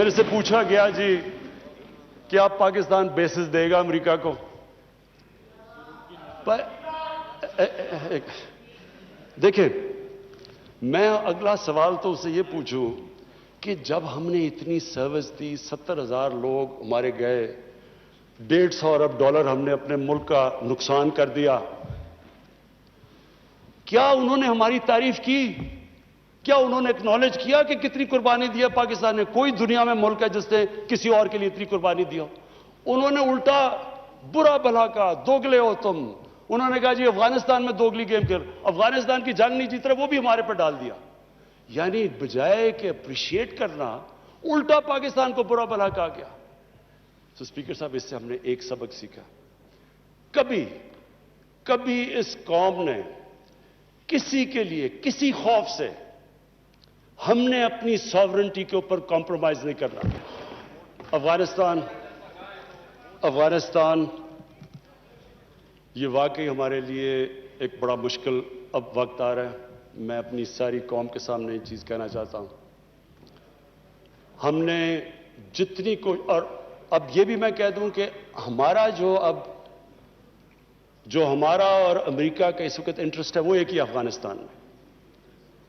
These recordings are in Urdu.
میرے سے پوچھا گیا جی کہ آپ پاکستان بیسز دے گا امریکہ کو. دیکھیں میں اگلا سوال تو اسے یہ پوچھوں کہ جب ہم نے اتنی سروس دی, 70,000 لوگ ہمارے گئے, $150 ارب ہم نے اپنے ملک کا نقصان کر دیا, کیا انہوں نے ہماری تعریف کی؟ کیا انہوں نے اکنالج کیا کہ کتنی قربانی دی ہے پاکستان نے؟ کوئی دنیا میں ملک ہے جس نے کسی اور کے لیے اتنی قربانی دی ہو؟ انہوں نے الٹا برا بھلا کہا, دوگلے ہو تم. انہوں نے کہا جی افغانستان میں دوگلی گیم کر, افغانستان کی جنگ نہیں جیت رہے, وہ بھی ہمارے پر ڈال دیا. یعنی بجائے کہ اپریشیٹ کرنا, الٹا پاکستان کو برا بھلا کہا گیا. تو اسپیکر صاحب اس سے ہم نے ایک سبق سیکھا, کبھی اس قوم نے کسی کے لیے کسی خوف سے ہم نے اپنی ساورنٹی کے اوپر کمپرومائز نہیں کرنا. افغانستان یہ واقعی ہمارے لیے ایک بڑا مشکل اب وقت آ رہا ہے. میں اپنی ساری قوم کے سامنے یہ چیز کہنا چاہتا ہوں, ہم نے جتنی اور اب یہ بھی میں کہہ دوں کہ ہمارا جو ہمارا اور امریکہ کا اس وقت انٹرسٹ ہے وہ ایک ہی افغانستان میں.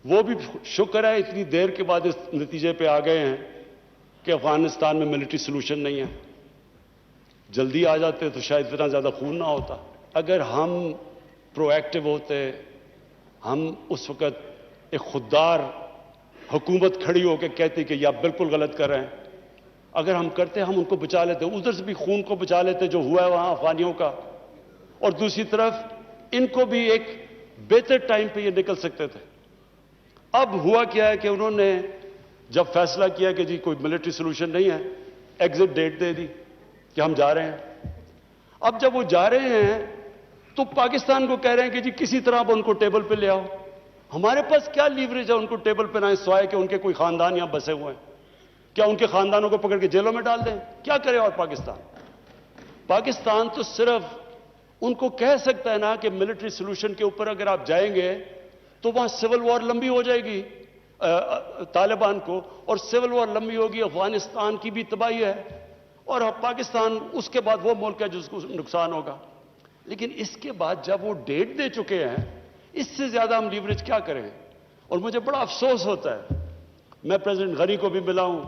وہ بھی شکر ہے اتنی دیر کے بعد اس نتیجے پہ آ گئے ہیں کہ افغانستان میں ملٹری سلوشن نہیں ہے. جلدی آ جاتے تو شاید اتنا زیادہ خون نہ ہوتا. اگر ہم پرو ایکٹیو ہوتے, ہم اس وقت ایک خوددار حکومت کھڑی ہو کے کہتی کہ یہ آپ بالکل غلط کر رہے ہیں, اگر ہم کرتے ہم ان کو بچا لیتے, ادھر سے بھی خون کو بچا لیتے جو ہوا ہے وہاں افغانیوں کا, اور دوسری طرف ان کو بھی ایک بہتر ٹائم پہ یہ نکل سکتے تھے. اب ہوا کیا ہے کہ انہوں نے جب فیصلہ کیا کہ جی کوئی ملٹری سولوشن نہیں ہے, ایگزٹ ڈیٹ دے دی کہ ہم جا رہے ہیں. اب جب وہ جا رہے ہیں تو پاکستان کو کہہ رہے ہیں کہ جی کسی طرح آپ ان کو ٹیبل پہ لے آؤ. ہمارے پاس کیا لیوریج ہے ان کو ٹیبل پہ لائیں سوائے کہ ان کے کوئی خاندان یہاں بسے ہوئے ہیں؟ کیا ان کے خاندانوں کو پکڑ کے جیلوں میں ڈال دیں؟ کیا کرے اور پاکستان تو صرف ان کو کہہ سکتا ہے نا کہ ملٹری سولوشن کے اوپر اگر آپ جائیں گے تو وہاں سول وار لمبی ہو جائے گی طالبان کو, اور سول وار لمبی ہوگی, افغانستان کی بھی تباہی ہے, اور پاکستان اس کے بعد وہ ملک ہے جس کو نقصان ہوگا. لیکن اس کے بعد جب وہ ڈیٹ دے چکے ہیں, اس سے زیادہ ہم لیوریج کیا کریں؟ اور مجھے بڑا افسوس ہوتا ہے, میں پریزیڈنٹ غنی کو بھی ملا ہوں,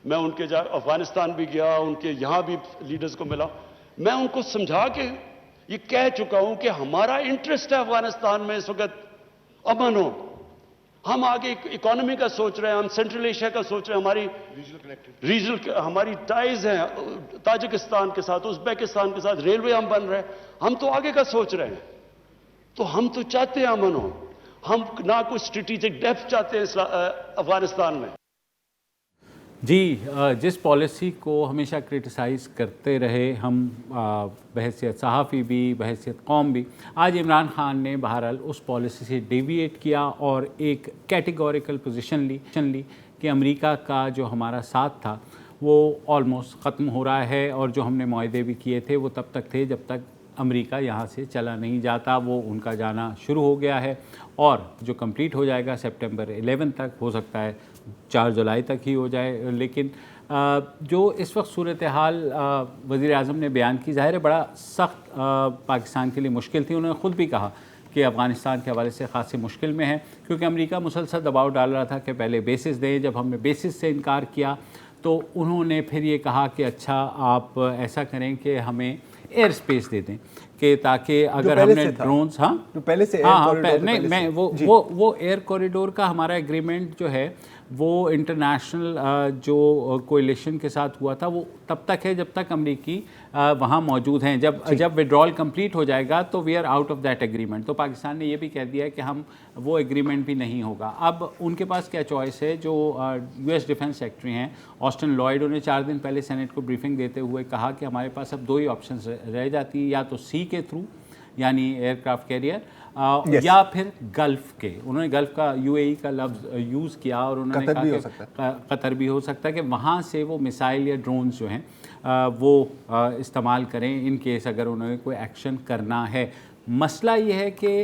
میں ان کے افغانستان بھی گیا, ان کے یہاں بھی لیڈرز کو ملا, میں ان کو سمجھا کے یہ کہہ چکا ہوں کہ ہمارا انٹرسٹ ہے افغانستان میں اس وقت امن ہو. ہم آگے اکانومی کا سوچ رہے ہیں, ہم سینٹرل ایشیا کا سوچ رہے ہیں, ہماری ریجنل ہماری ٹائز ہیں تاجکستان کے ساتھ, ازبیکستان کے ساتھ, ریلوے ہم بن رہے ہیں, ہم تو آگے کا سوچ رہے ہیں. تو ہم تو چاہتے ہیں امن ہو, ہم نہ کوئی اسٹریٹجک ڈیپتھ چاہتے ہیں افغانستان میں. جی, جس پالیسی کو ہمیشہ کرٹیسائز کرتے رہے ہم بحیثیت صحافی بھی, بحیثیت قوم بھی, آج عمران خان نے بہرحال اس پالیسی سے ڈیویٹ کیا اور ایک کیٹیگوریکل پوزیشن لی کہ امریکہ کا جو ہمارا ساتھ تھا وہ آلموسٹ ختم ہو رہا ہے, اور جو ہم نے معاہدے بھی کیے تھے وہ تب تک تھے جب تک امریکہ یہاں سے چلا نہیں جاتا. وہ ان کا جانا شروع ہو گیا ہے, اور جو کمپلیٹ ہو جائے گا سپٹمبر 11 تک, ہو سکتا ہے 4 جولائی تک ہی ہو جائے. لیکن جو اس وقت صورتحال وزیر اعظم نے بیان کی, ظاہر ہے بڑا سخت پاکستان کے لیے مشکل تھی. انہوں نے خود بھی کہا کہ افغانستان کے حوالے سے خاصی مشکل میں ہے, کیونکہ امریکہ مسلسل دباؤ ڈال رہا تھا کہ پہلے بیسز دیں. جب ہم نے بیسز سے انکار کیا تو انہوں نے پھر یہ کہا کہ اچھا آپ ایسا کریں کہ ہمیں ایئر سپیس دے دیں, کہ تاکہ اگر ہم نے ڈرونز پہلے سے وہ ایئر کوریڈور کا ہمارا ایگریمنٹ جو ہے وہ انٹرنیشنل جو کولیشن کے ساتھ ہوا تھا وہ تب تک ہے جب تک امریکی وہاں موجود ہیں. جب وڈرال کمپلیٹ ہو جائے گا تو we are out of that agreement. تو پاکستان نے یہ بھی کہہ دیا ہے کہ ہم وہ ایگریمنٹ بھی نہیں ہوگا. اب ان کے پاس کیا چوائس ہے؟ جو یو ایس ڈیفنس سیکرٹری ہیں آسٹن لائیڈ, انہیں 4 دن پہلے سینٹ کو بریفنگ دیتے ہوئے کہا کہ ہمارے پاس اب 2 ہی آپشنز رہ جاتی ہیں, یا تو سی کے تھرو یعنی ایئر کرافٹ کیریئر, یا پھر گلف کے. انہوں نے گلف کا UAE کا لفظ یوز کیا, اور انہوں نے کہا کہ قطر بھی ہو سکتا ہے کہ وہاں سے وہ میسائل یا ڈرونز جو ہیں وہ استعمال کریں ان کیس اگر انہوں نے کوئی ایکشن کرنا ہے. مسئلہ یہ ہے کہ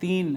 3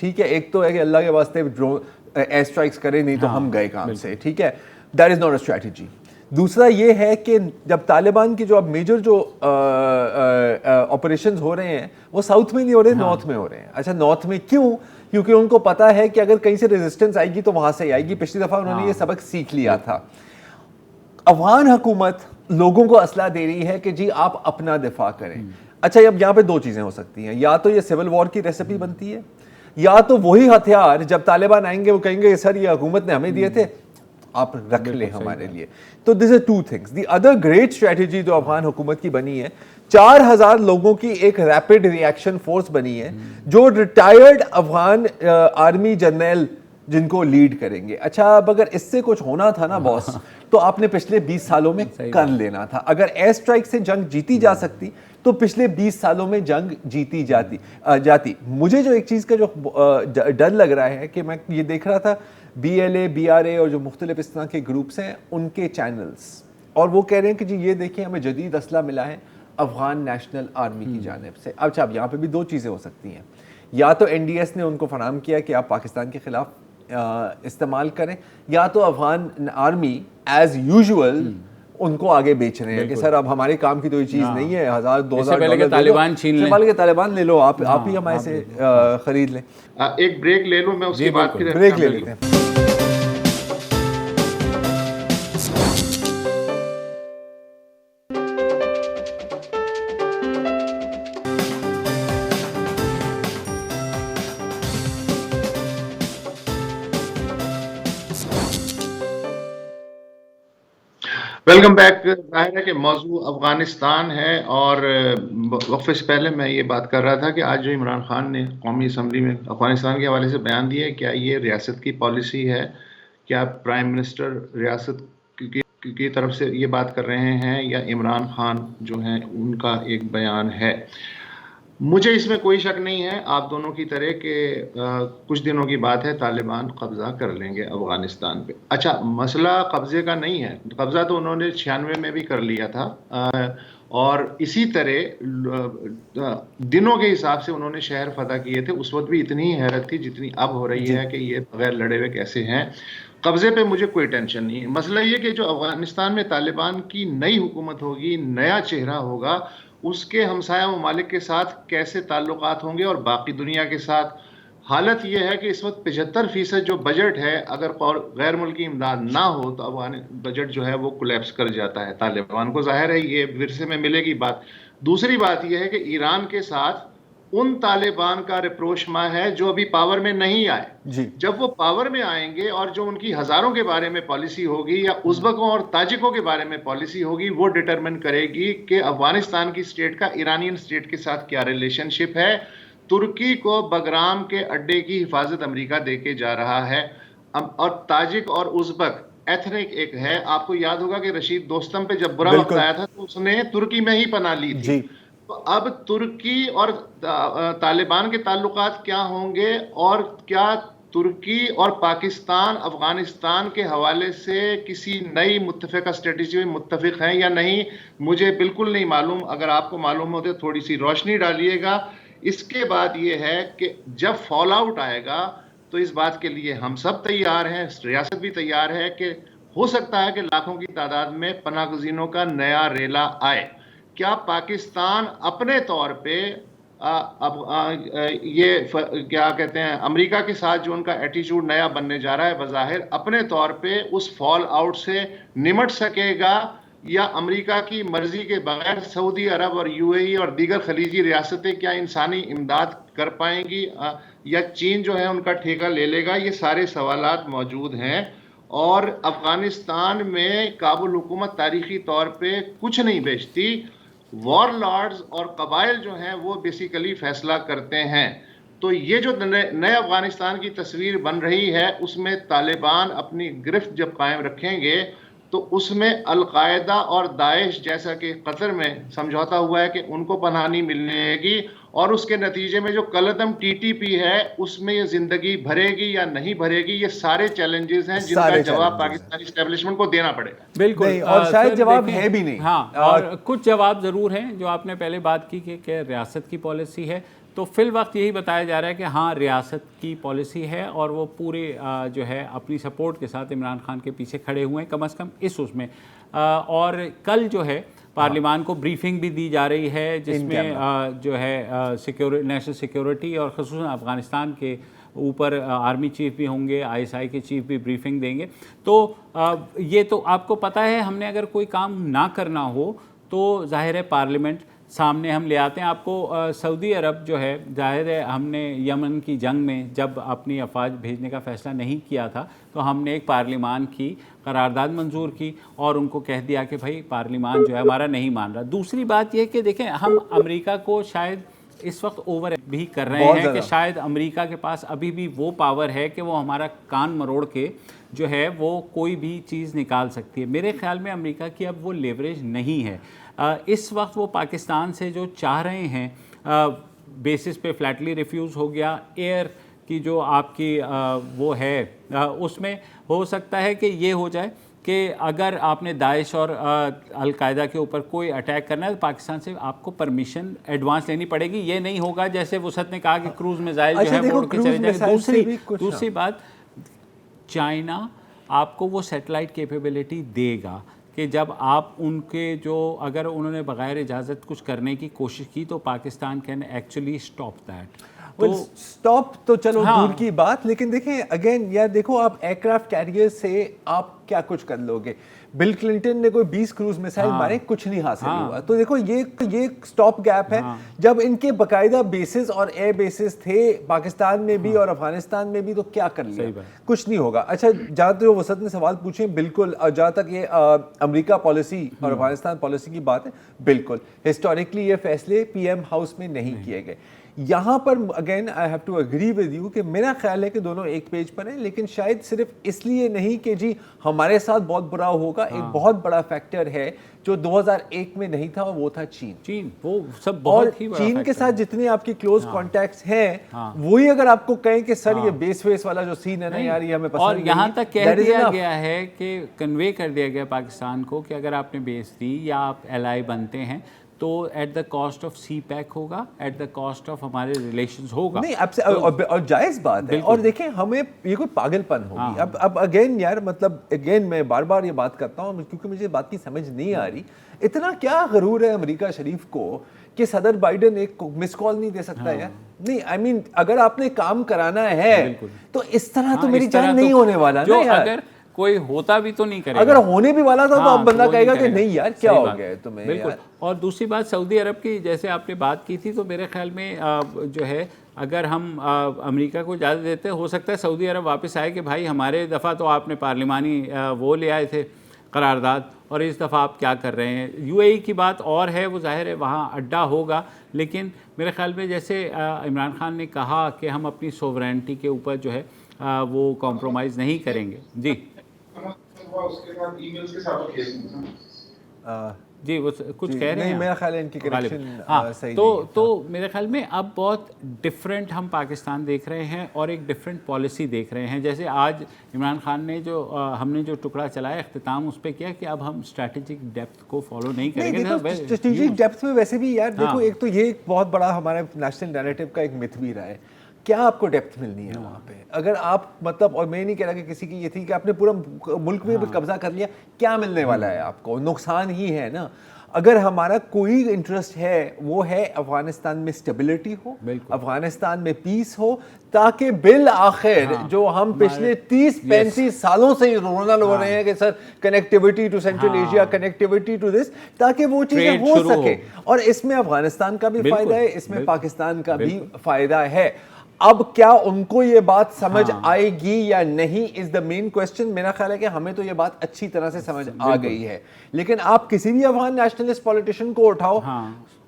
ٹھیک ہے, ایک تو ہے کہ اللہ کے واسطے ایئر اسٹرائکس کرے, نہیں تو ہم گئے کام سے, ٹھیک ہے, that is not a strategy. دوسرا یہ ہے کہ جب طالبان کی جو اب میجر جو آپریشنز ہو رہے ہیں وہ ساؤتھ میں نہیں ہو رہے, نارتھ میں ہو رہے ہیں. اچھا نارتھ میں کیوں؟ کیونکہ ان کو پتا ہے کہ اگر کہیں سے ریزسٹنس آئے گی تو وہاں سے آئے گی. پچھلی دفعہ انہوں نے یہ سبق سیکھ لیا تھا. افغان حکومت لوگوں کو اسلحہ دے رہی ہے کہ جی آپ اپنا دفاع کریں. اچھا اب یہاں پہ دو چیزیں ہو سکتی ہیں, یا تو یہ سول وار کی ریسیپی بنتی ہے, یا تو وہی ہتھیار جب طالبان آئیں گے وہ کہیں گے سر یہ حکومت نے ہمیں دیے تھے, آپ رکھ لیں ہمارے لیے. تو this is two things. The other great strategy جو افغان حکومت کی بنی ہے, 4000 لوگوں کی ایک ریپڈ ریئیکشن فورس بنی ہے جو ریٹائرڈ افغان آرمی جنرل جن کو لیڈ کریں گے. اچھا اب اگر اس سے کچھ ہونا تھا نا باس, تو آپ نے پچھلے 20 سالوں میں کر لینا تھا. اگر ایئر اسٹرائک سے جنگ جیتی جا سکتی تو پچھلے 20 سالوں میں جنگ جیتی جاتی. مجھے جو ایک چیز کا جو ڈر لگ رہا ہے کہ میں یہ دیکھ رہا تھا BLA BRA اور جو مختلف اس طرح کے گروپس ہیں ان کے چینلز, اور وہ کہہ رہے ہیں کہ جی یہ دیکھیں ہمیں جدید اسلحہ ملا ہے افغان نیشنل آرمی کی جانب سے. اچھا اب یہاں پہ بھی دو چیزیں ہو سکتی ہیں, یا تو NDS نے ان کو فراہم کیا کہ آپ پاکستان کے خلاف استعمال کریں, یا تو افغان آرمی ایز یوزول ان کو آگے بیچ رہے ہیں کہ سر اب ہمارے کام کی تو یہ چیز نہیں ہے, $1000 طالبان چھین لیں, پہلے کے طالبان لے لو, آپ ہی ہمارے سے خرید لیں. ایک بریک لے لو, میں اس کے بعد پھر بریک لے لیتے ہیں. Welcome back. ظاہر ہے کہ موضوع افغانستان ہے, اور وقفے سے پہلے میں یہ بات کر رہا تھا کہ آج جو عمران خان نے قومی اسمبلی میں افغانستان کے حوالے سے بیان دیا ہے, کیا یہ ریاست کی پالیسی ہے؟ کیا پرائم منسٹر ریاست کی طرف سے یہ بات کر رہے ہیں, یا عمران خان جو ہیں ان کا ایک بیان ہے؟ مجھے اس میں کوئی شک نہیں ہے آپ دونوں کی طرح کہ کچھ دنوں کی بات ہے طالبان قبضہ کر لیں گے افغانستان پہ. اچھا مسئلہ قبضے کا نہیں ہے, قبضہ تو انہوں نے 96 میں بھی کر لیا تھا, اور اسی طرح دنوں کے حساب سے انہوں نے شہر فتح کیے تھے. اس وقت بھی اتنی ہی حیرت تھی جتنی اب ہو رہی ہے کہ یہ بغیر لڑے ہوئے کیسے ہیں. قبضے پہ مجھے کوئی ٹینشن نہیں ہے. مسئلہ یہ کہ جو افغانستان میں طالبان کی نئی حکومت ہوگی, نیا چہرہ ہوگا, اس کے ہمسایہ ممالک کے ساتھ کیسے تعلقات ہوں گے اور باقی دنیا کے ساتھ. حالت یہ ہے کہ اس وقت 75% جو بجٹ ہے, اگر غیر ملکی امداد نہ ہو تو افغان بجٹ جو ہے وہ کولیپس کر جاتا ہے طالبان کو. ظاہر ہے یہ ورثے میں ملے گی بات. دوسری بات یہ ہے کہ ایران کے ساتھ ان طالبان کا رپروشما ہے جو ابھی پاور میں نہیں آئے. جب وہ پاور میں آئیں گے اور جو ان کی ہزاروں کے بارے میں پالیسی ہوگی یا ازبکوں اور تاجکوں کے بارے میں پالیسی ہوگی, وہ ڈٹرمن کرے گی کہ افغانستان کی اسٹیٹ کا ایرانین اسٹیٹ کے ساتھ کیا ریلیشن شپ ہے. ترکی کو بگرام کے اڈے کی حفاظت امریکہ دے کے جا رہا ہے, اور تاجک اور ازبک ایتھنک ایک ہے. آپ کو یاد ہوگا کہ رشید دوستم پہ جب برا وقت آیا تھا تو اس نے ترکی میں ہی پناہ لی تھی. تو اب ترکی اور طالبان کے تعلقات کیا ہوں گے, اور کیا ترکی اور پاکستان افغانستان کے حوالے سے کسی نئی متفقہ اسٹریٹجی میں متفق ہیں یا نہیں, مجھے بالکل نہیں معلوم. اگر آپ کو معلوم ہو تو تھوڑی سی روشنی ڈالیے گا. اس کے بعد یہ ہے کہ جب فال آؤٹ آئے گا تو اس بات کے لیے ہم سب تیار ہیں, ریاست بھی تیار ہے کہ ہو سکتا ہے کہ لاکھوں کی تعداد میں پناہ گزینوں کا نیا ریلا آئے. کیا پاکستان اپنے طور پہ یہ کیا کہتے ہیں امریکہ کے ساتھ جو ان کا ایٹیچیوڈ نیا بننے جا رہا ہے, بظاہر اپنے طور پہ اس فال آؤٹ سے نمٹ سکے گا, یا امریکہ کی مرضی کے بغیر سعودی عرب اور UAE اور دیگر خلیجی ریاستیں کیا انسانی امداد کر پائیں گی, یا چین جو ہے ان کا ٹھیکہ لے لے گا؟ یہ سارے سوالات موجود ہیں. اور افغانستان میں کابل حکومت تاریخی طور پہ کچھ نہیں بیچتی. وار لارڈز اور قبائل جو ہیں وہ بیسیکلی فیصلہ کرتے ہیں. تو یہ جو نئے افغانستان کی تصویر بن رہی ہے, اس میں طالبان اپنی گرفت جب قائم رکھیں گے تو اس میں القاعدہ اور داعش جیسا کہ قطر میں سمجھوتا ہوا ہے کہ ان کو پناہ نہیں ملنے گی, اور اس کے نتیجے میں جو کلعدم TTP ہے اس میں یہ زندگی بھرے گی یا نہیں بھرے گی. یہ سارے چیلنجز ہیں جن کا جواب پاکستانی اسٹیبلشمنٹ کو دینا پڑے گا. بالکل, اور شاید جواب ہے بھی نہیں. ہاں, اور کچھ جواب ضرور ہیں جو آپ نے پہلے بات کی کہ ریاست کی پالیسی ہے. تو فی الوقت یہی بتایا جا رہا ہے کہ ہاں ریاست کی پالیسی ہے اور وہ پورے جو ہے اپنی سپورٹ کے ساتھ عمران خان کے پیچھے کھڑے ہوئے ہیں کم از کم اس میں. اور کل جو ہے پارلیمان کو بریفنگ بھی دی جا رہی ہے جس میں جو ہے نیشنل سیکیورٹی اور خصوصاً افغانستان کے اوپر آرمی چیف بھی ہوں گے, ISI کے چیف بھی بریفنگ دیں گے. تو یہ تو آپ کو پتہ ہے ہم نے اگر کوئی کام نہ کرنا ہو تو ظاہر ہے پارلیمنٹ سامنے ہم لے آتے ہیں. آپ کو سعودی عرب جو ہے ظاہر ہے ہم نے یمن کی جنگ میں جب اپنی افواج بھیجنے کا فیصلہ نہیں کیا تھا تو ہم نے ایک پارلیمان کی قرارداد منظور کی اور ان کو کہہ دیا کہ بھائی پارلیمان جو ہے ہمارا نہیں مان رہا. دوسری بات یہ کہ دیکھیں ہم امریکہ کو شاید اس وقت اوور بھی کر رہے ہیں کہ شاید امریکہ کے پاس ابھی بھی وہ پاور ہے کہ وہ ہمارا کان مروڑ کے جو ہے وہ کوئی بھی چیز نکال سکتی ہے. میرے خیال میں امریکہ کی اب وہ لیوریج نہیں ہے. اس وقت وہ پاکستان سے جو چاہ رہے ہیں بیسس پہ فلیٹلی ریفیوز ہو گیا, ایئر کی جو آپ کی وہ ہے اس میں ہو سکتا ہے کہ یہ ہو جائے کہ اگر آپ نے داعش اور القاعدہ کے اوپر کوئی اٹیک کرنا ہے تو پاکستان سے آپ کو پرمیشن ایڈوانس لینی پڑے گی. یہ نہیں ہوگا جیسے وسعت نے کہا کہ کروز میزائل جو ہے وہ اڑ کے چلے جائیں گے. دوسری بات چائنا آپ کو وہ سیٹلائٹ کیپیبلٹی دے گا کہ جب آپ ان کے جو اگر انہوں نے بغیر اجازت کچھ کرنے کی کوشش کی تو Pakistan can actually stop that. Stop تو چلو دور کی بات, لیکن دیکھیں اگین یار دیکھو آپ ایئر کرافٹ کیریئر سے آپ کیا کچھ کر لو گے. بل کلنٹن نے کوئی 20 کروز میسائل مارے, کچھ نہیں حاصل ہوا. تو دیکھو یہ سٹاپ گیپ ہے. جب ان کے باقاعدہ بیسز اور ایئر بیسز تھے پاکستان میں بھی اور افغانستان میں بھی تو کیا کر لیا, کچھ نہیں ہوگا. اچھا جہاں تک وسعت نے سوال پوچھے بالکل, جہاں تک یہ امریکہ پالیسی اور افغانستان پالیسی کی بات ہے بالکل ہسٹوریکلی یہ فیصلے پی ایم ہاؤس میں نہیں کیے گئے. یہاں پر again I have to agree with you کہ میرا خیال ہے کہ دونوں ایک پیج پر ہیں, لیکن شاید صرف اس لیے نہیں کہ جی ہمارے ساتھ بہت برا ہوگا. ایک بہت بڑا فیکٹر ہے جو 2001 میں نہیں تھا, وہ تھا چین. وہ سب بہت ہی بڑا چین کے ساتھ جتنے آپ کی کلوز کانٹیکٹس ہیں وہی اگر آپ کو کہیں کہ سر یہ بیس ویس والا جو سین ہے نا یار یہ ہمیں پسند نہیں, اور یہاں تک کہہ دیا گیا ہے کہ کنوے کر دیا گیا پاکستان کو کہ اگر آپ نے بیس دی یا آپ ایلائی بنتے ہیں تو at the cost of CPEC ہوگا, ایٹ دا کاسٹ آف ہمارے ریلیشنز ہوگا. نہیں اور جائز بات ہے. اور دیکھیں ہمیں یہ کوئی پاگل پن ہوگی. اب اگین یار مطلب اگین میں بار بار یہ بات کرتا ہوں کیونکہ مجھے بات کی سمجھ نہیں آ رہی. اتنا کیا غرور ہے امریکہ شریف کو کہ صدر بائیڈن ایک مس کال نہیں دے سکتا یار. نہیں آئی مین اگر آپ نے کام کرانا ہے تو اس طرح تو میری جان نہیں ہونے والا نا یار. اگر کوئی ہوتا بھی تو نہیں کرے گا, اگر ہونے بھی والا تھا تو اب بندہ کہے گا کہ نہیں یار کیا ہو گیا تمہیں. بالکل. اور دوسری بات سعودی عرب کی جیسے آپ نے بات کی تھی تو میرے خیال میں جو ہے اگر ہم امریکہ کو اجازت دیتے ہو سکتا ہے سعودی عرب واپس آئے کہ بھائی ہمارے دفعہ تو آپ نے پارلیمانی وہ لے آئے تھے قرارداد اور اس دفعہ آپ کیا کر رہے ہیں. UAE کی بات اور ہے, وہ ظاہر ہے وہاں اڈا ہوگا, لیکن میرے خیال میں جیسے عمران خان نے کہا کہ ہم اپنی سوورینٹی کے اوپر جو ہے وہ کمپرومائز نہیں کریں گے. جی جی وہ کچھ کہہ رہے ہیں میرا خیال ہے ان کی کنیکشن صحیح تو میرے خیال میں اب بہت ڈفرینٹ ہم پاکستان دیکھ رہے ہیں اور ایک ڈفرینٹ پالیسی دیکھ رہے ہیں. جیسے آج عمران خان نے ہم نے جو ٹکڑا چلایا اختتام اس پہ کیا کہ اب ہم اسٹریٹجک ڈیپتھ کو فالو نہیں کریں گے. اسٹریٹجک ڈیپتھ میں ویسے بھی یار دیکھو ایک تو یہ بہت بڑا ہمارے نیشنل نیریٹو کا ایک متھ بھی رہا ہے. کیا آپ کو ڈیپتھ ملنی ہے وہاں پہ اگر آپ مطلب, اور میں نہیں کہہ رہا کہ کسی کی یہ تھی کہ آپ نے پورا ملک میں قبضہ کر لیا, کیا ملنے والا ہے آپ کو, نقصان ہی ہے نا. اگر ہمارا کوئی انٹرسٹ ہے وہ ہے افغانستان میں اسٹیبلٹی ہو, افغانستان میں پیس ہو, تاکہ بالآخر جو ہم پچھلے 30-35 سالوں سے رونا رو رہے ہیں کہ sir connectivity to Central Asia, connectivity to this, تاکہ وہ چیزیں ہو سکے. اور اس میں افغانستان کا بھی فائدہ ہے, اس میں پاکستان کا بھی فائدہ ہے. اب کیا ان کو یہ بات سمجھ آئے گی یا نہیں از دا مین کوسچن. میرا خیال ہے کہ ہمیں تو یہ بات اچھی طرح سے سمجھ آ گئی ہے, لیکن آپ کسی بھی افغان نیشنلسٹ پولیٹیشین کو اٹھاؤ,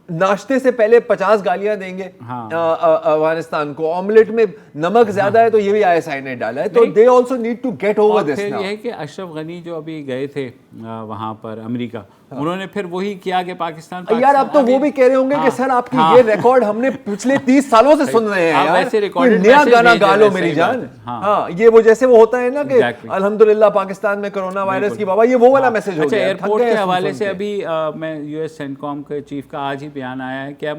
ناشتے سے پہلے 50 گالیاں دیں گے افغانستان کو, آملیٹ میں نمک زیادہ ہے تو یہ بھی ISI نے ڈالا ہے, تو they also need to get over this now. یہ ہے کہ اشرف غنی جو ابھی گئے تھے وہاں پر امریکہ, انہوں نے پھر وہی کیا کہ پاکستان یار اب تو وہ بھی کہہ رہے ہوں گے کہ سر آپ کی یہ ریکارڈ ہم نے پچھلے 30 سالوں سے سن رہے ہیں یار, کوئی نیا گانا گا لو میری جان. ہاں یہ وہ جیسے وہ ہوتا ہے نا کہ الحمدللہ پاکستان میں کرونا وائرس کی بابا, یہ وہ والا میسج ہو گیا. ایئرپورٹ کے حوالے سے ابھی میں US سینٹکام کے چیف کا آج ہی بیان آیا ہے کہ اب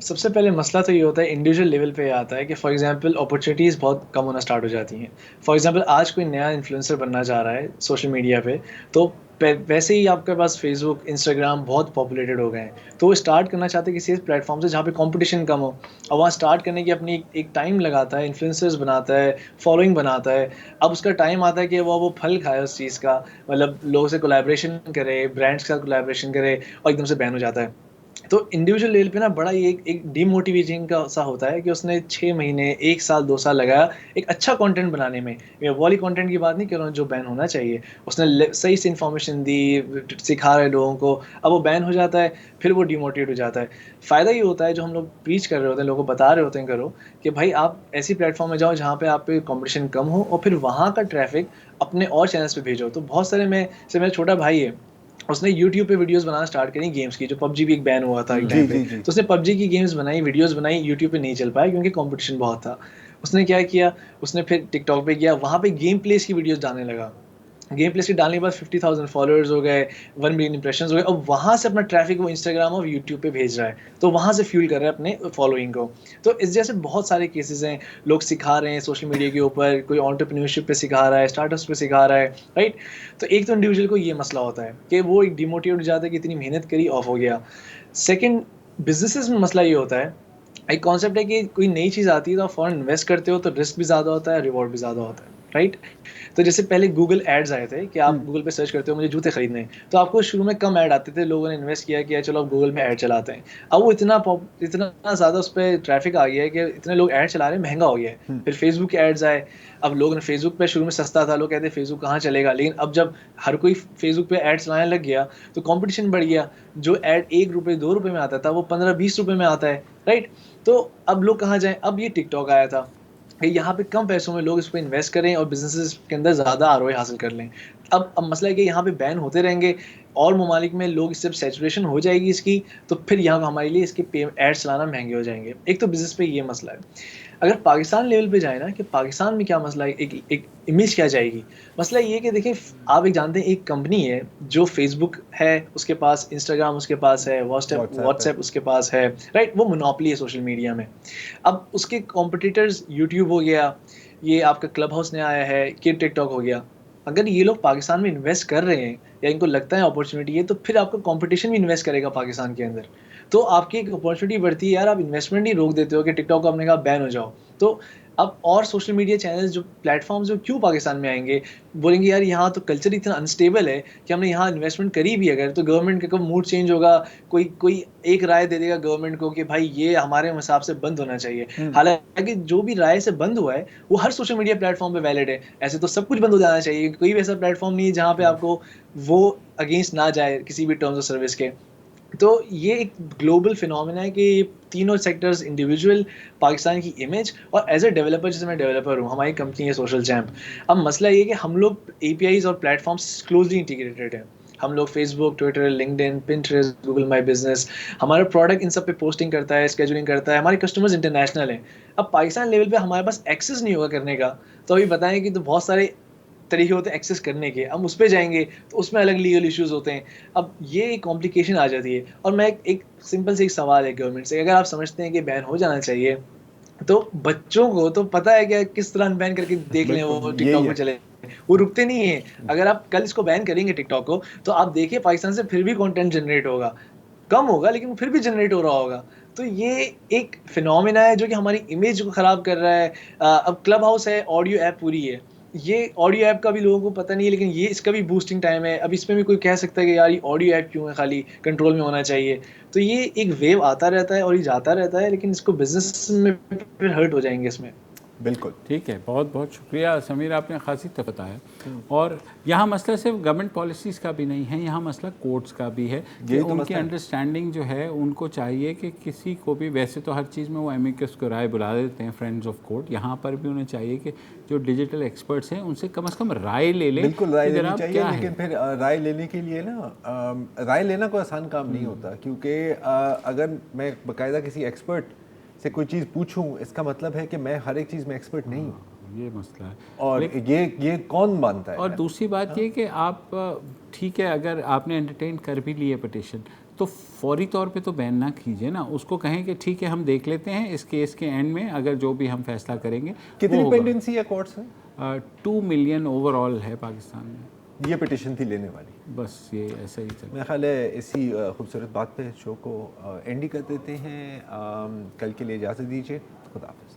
سب سے پہلے مسئلہ تو یہ ہوتا ہے انڈیویجول لیول پہ یہ آتا ہے کہ فار ایگزامپل اپرچونیٹیز بہت کم ہونا اسٹارٹ ہو جاتی ہیں. فار ایگزامپل آج کوئی نیا انفلوئنسر بننا چاہ رہا ہے سوشل میڈیا پہ, تو ویسے ہی آپ کے پاس فیس بک انسٹاگرام بہت پاپولیٹڈ ہو گئے ہیں, تو وہ اسٹارٹ کرنا چاہتے ہیں کسی ایک پلیٹ فارم سے جہاں پہ کمپٹیشن کم ہو, اور وہاں اسٹارٹ کرنے کی اپنی ایک ٹائم لگاتا ہے, انفلوئنسرز بناتا ہے, فالوئنگ بناتا ہے. اب اس کا ٹائم آتا ہے کہ وہ پھل کھائے اس چیز کا, مطلب لوگوں سے کولیبریشن کرے, برانڈس کے ساتھ کولیبریشن کرے, اور ایک دم سے بین ہو جاتا ہے. تو انڈیویجول لیول پہ نا بڑا یہ ایک ڈی موٹیویٹنگ کا سا ہوتا ہے کہ اس نے 6 مہینے 1 سال 2 سال لگایا ایک اچھا کانٹینٹ بنانے میں. میں والی کانٹینٹ کی بات نہیں کر رہا ہوں جو بین ہونا چاہیے, اس نے صحیح سے انفارمیشن دی, سکھا رہے لوگوں کو, اب وہ بین ہو جاتا ہے, پھر وہ ڈی موٹیویٹ ہو جاتا ہے. فائدہ یہ ہوتا ہے جو ہم لوگ پریچ کر رہے ہوتے ہیں, لوگوں کو بتا رہے ہوتے ہیں کرو, کہ بھائی آپ ایسی پلیٹ فارم میں جاؤ جہاں پہ آپ پہ کمپٹیشن کم ہو, اور پھر وہاں کا ٹریفک اپنے اور چینلس پہ بھیجو. تو بہت سارے میرا چھوٹا بھائی ہے, اس نے یوٹیوب پہ ویڈیوز بنانا اسٹارٹ کری گیمس کی, جو پب جی بھی ایک بین ہوا تھا ایک ٹائم پہ, تو اس نے پب جی کی گیمز بنائی, ویڈیوز بنائی, یوٹیوب پہ نہیں چل پایا کیونکہ کمپٹیشن بہت تھا. اس نے کیا کیا, اس نے پھر ٹک ٹاک پہ کیا, وہاں پہ گیم پلیس کی ویڈیوز ڈالنے لگا. گیم پلیس کی ڈالنے کے بعد 50,000 فالوورز ہو گئے, 1 ملین امپریشنز ہو گئے, اور وہاں سے اپنا ٹریفک وہ انسٹاگرام اور یوٹیوب پہ بھیج رہا ہے, تو وہاں سے فیول کر رہا ہے اپنے فالوئنگ کو. تو اس جیسے بہت سارے کیسز ہیں, لوگ سکھا رہے ہیں سوشل میڈیا کے اوپر, کوئی انٹرپرینیورشپ پہ سکھا رہا ہے, اسٹارٹ اپس پہ سکھا رہا ہے, رائٹ. تو ایک تو انڈیویجول کو یہ مسئلہ ہوتا ہے کہ وہ ایک ڈیموٹیویٹ ہو جاتا ہے کہ اتنی محنت کری آف ہو گیا. سیکنڈ, بزنسز میں مسئلہ یہ ہوتا ہے, ایک کانسیپٹ ہے کہ کوئی نئی چیز آتی ہے تو آپ فوراً انویسٹ کرتے ہو, تو رسک بھی زیادہ ہوتا ہے, ریوارڈ بھی زیادہ ہوتا ہے, رائٹ. تو جیسے پہلے گوگل ایڈز آئے تھے کہ آپ گوگل پہ سرچ کرتے ہو مجھے جوتے خریدنے ہیں, تو آپ کو شروع میں کم ایڈ آتے تھے, لوگوں نے انویسٹ کیا کہ چلو اب گوگل میں ایڈ چلاتے ہیں. اب وہ اتنا زیادہ اس پہ ٹریفک آ گیا ہے کہ اتنے لوگ ایڈ چلا رہے ہیں, مہنگا ہو گیا ہے. پھر فیس بک کے ایڈز آئے, اب لوگ نے فیس بک پہ شروع میں سستا تھا, لوگ کہتے ہیں فیس بک کہاں چلے گا, لیکن اب جب ہر کوئی فیس بک پہ ایڈ چلانے لگ گیا تو کمپٹیشن بڑھ گیا. جو ایڈ 1 روپے 2 روپے میں آتا تھا وہ 15-20 روپے میں آتا ہے, رائٹ. تو اب لوگ کہاں جائیں, اب یہ ٹک ٹاک آیا تھا کہ یہاں پہ کم پیسوں میں لوگ اس پہ انویسٹ کریں اور بزنسز کے اندر زیادہ ROI حاصل کر لیں. اب مسئلہ ہے کہ یہاں پہ بین ہوتے رہیں گے, اور ممالک میں لوگ اس سے سیچوریشن ہو جائے گی اس کی, تو پھر یہاں ہمارے لیے اس کے ایڈ چلانا مہنگے ہو جائیں گے. ایک تو بزنس پہ یہ مسئلہ ہے. اگر پاکستان لیول پہ جائیں نا کہ پاکستان میں کیا مسئلہ ہے, ایک امیج کیا جائے گی. مسئلہ یہ ہے کہ دیکھیں آپ ایک جانتے ہیں ایک کمپنی ہے جو فیس بک ہے اس کے پاس, انسٹاگرام اس کے پاس ہے, واٹس ایپ اس کے پاس ہے, رائٹ. وہ مونوپلی ہے سوشل میڈیا میں. اب اس کے کمپٹیٹرز یوٹیوب ہو گیا, یہ آپ کا کلب ہاؤس نیا آیا ہے, کہ ٹک ٹاک ہو گیا. اگر یہ لوگ پاکستان میں انویسٹ کر رہے ہیں یا ان کو لگتا ہے اپورچونیٹی ہے, تو پھر آپ کا کمپٹیشن بھی انویسٹ کرے گا پاکستان کے اندر, تو آپ کی ایک اپورچونیٹی بڑھتی ہے. یار آپ انویسٹمنٹ ہی روک دیتے ہو کہ ٹک ٹاک کو آپ نے کہا بین ہو جاؤ, تو اب اور سوشل میڈیا چینلز جو پلیٹ فارمز جو کیوں پاکستان میں آئیں گے, بولیں گے یار یہاں تو کلچر اتنا انسٹیبل ہے کہ ہم نے یہاں انویسٹمنٹ کری بھی اگر, تو گورنمنٹ کا کب موڈ چینج ہوگا, کوئی ایک رائے دے دے گا گورنمنٹ کو کہ بھائی یہ ہمارے حساب سے بند ہونا چاہیے. حالانکہ جو بھی رائے سے بند ہوا ہے وہ ہر سوشل میڈیا پلیٹ فارم پہ ویلڈ ہے. ایسے تو سب کچھ بند ہو جانا چاہیے, کوئی بھی ایسا پلیٹ فارم نہیں ہے جہاں پہ آپ کو وہ اگینسٹ نہ جائے کسی بھی ٹرمز آف سروس کے. تو یہ ایک گلوبل فینومینا ہے کہ یہ تینوں سیکٹرز, انڈیویجول, پاکستان کی امیج, اور ایز اے ڈیولپر, جیسے میں ڈیولپر ہوں, ہماری کمپنی ہے سوشل چیمپ. اب مسئلہ یہ کہ ہم لوگ APIs اور پلیٹ فارمس کلوزلی انٹیگریٹڈ ہیں. ہم لوگ Facebook, Twitter, LinkedIn, Pinterest, Google my business, ہمارا پروڈکٹ ان سب پہ پوسٹنگ کرتا ہے, اسکیجولنگ کرتا ہے. ہمارے کسٹمرز انٹرنیشنل ہیں. اب پاکستان لیول پہ ہمارے پاس ایکسیس نہیں ہوگا کرنے کا, تو ابھی بتائیں کہ تو بہت سارے طریقے ہوتے ہیں ایکسیس کرنے کے, ہم اس پہ جائیں گے تو اس میں الگ لیگل ایشوز ہوتے ہیں. اب یہ ایک کمپلیکیشن آ جاتی ہے. اور میں ایک سمپل سے ایک سوال ہے گورنمنٹ سے, اگر آپ سمجھتے ہیں کہ بین ہو جانا چاہیے, تو بچوں کو تو پتہ ہے کہ کس طرح بین کر کے دیکھ لیں, وہ ٹک ٹاک میں چلے, وہ رکتے نہیں ہیں. اگر آپ کل اس کو بین کریں گے ٹک ٹاک کو, تو آپ دیکھیں پاکستان سے پھر بھی کنٹینٹ جنریٹ ہوگا, کم ہوگا لیکن پھر بھی جنریٹ ہو رہا ہوگا. تو یہ ایک فینومینا ہے جو کہ ہماری امیج کو خراب کر رہا ہے. اب کلب ہاؤس ہے, آڈیو ایپ پوری ہے, یہ آڈیو ایپ کا بھی لوگوں کو پتہ نہیں ہے, لیکن یہ اس کا بھی بوسٹنگ ٹائم ہے. اب اس میں بھی کوئی کہہ سکتا ہے کہ یار یہ آڈیو ایپ کیوں ہے, خالی کنٹرول میں ہونا چاہیے. تو یہ ایک ویو آتا رہتا ہے اور یہ جاتا رہتا ہے, لیکن اس کو بزنس میں پھر ہرٹ ہو جائیں گے اس میں. بالکل ٹھیک ہے, بہت بہت شکریہ سمیر, آپ نے خاصی بتایا. اور یہاں مسئلہ صرف گورنمنٹ پالیسیز کا بھی نہیں ہے, یہاں مسئلہ کورٹس کا بھی ہے کہ ان کی انڈرسٹینڈنگ جو ہے, ان کو چاہیے کہ کسی کو بھی, ویسے تو ہر چیز میں وہ ایمیکس کو رائے بلا دیتے ہیں فرینڈز آف کورٹ, یہاں پر بھی انہیں چاہیے کہ جو ڈیجیٹل ایکسپرٹس ہیں ان سے کم رائے لے لیں. بالکل رائے لینی چاہیے, لیکن پھر رائے لینے کے لیے نا, رائے لینا کوئی آسان کام نہیں ہوتا, کیونکہ اگر میں باقاعدہ کسی ایکسپرٹ سے کوئی چیز پوچھوں, اس کا مطلب ہے کہ میں ہر ایک چیز میں ایکسپرٹ نہیں ہوں. یہ مسئلہ ہے, اور یہ کون مانتا ہے. اور دوسری بات یہ کہ آپ ٹھیک ہے, اگر آپ نے انٹرٹین کر بھی لیے پٹیشن, تو فوری طور پہ تو بین نہ کیجیے نا, اس کو کہیں کہ ٹھیک ہے ہم دیکھ لیتے ہیں, اس کیس کے اینڈ میں اگر جو بھی ہم فیصلہ کریں گے. کتنی پینڈنسی ہے کورٹس میں؟ 2 ملین اوور آل ہے پاکستان میں. یہ پٹیشن تھی لینے والی. بس یہ ایسا ہی چل. میرا خیال ہے اسی خوبصورت بات پہ شو کو اینڈ کر دیتے ہیں. کل کے لیے اجازت دیجیے. خدا حافظ.